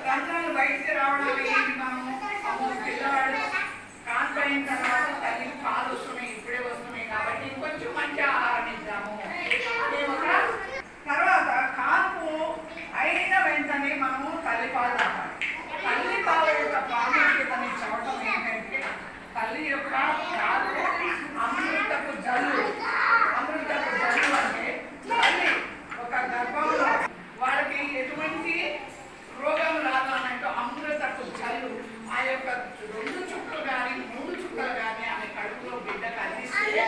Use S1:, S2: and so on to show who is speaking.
S1: రంధ్రాలు బయటికి రావడం ఏంటి? మనము పిల్లవాడు కాన్పైన తర్వాత తల్లికి పాలు వస్తున్నాయి, ఇప్పుడే వస్తున్నాయి కాబట్టి ఇంకొంచెం మంచి ఆహారం ఇద్దాము. తర్వాత కాన్పు అయిన వెంటనే మనము తల్లిపాలు తాగాలి. తల్లిపాల యొక్క ప్రాముఖ్యతని చెప్పడం ఏంటంటే తల్లి యొక్క అమృతపు జల్లు. అమృతపు జల్లు అంటే తల్లి ఒక గర్భంలో వాళ్ళకి ఎటువంటి రోగం రాదు అన్నట్టు అమృతపు జల్లు ఆ యొక్క 2 చుక్కలు కానీ 3 చుక్కలు కానీ ఆమె కడుపులో బిడ్డకు అందిస్తే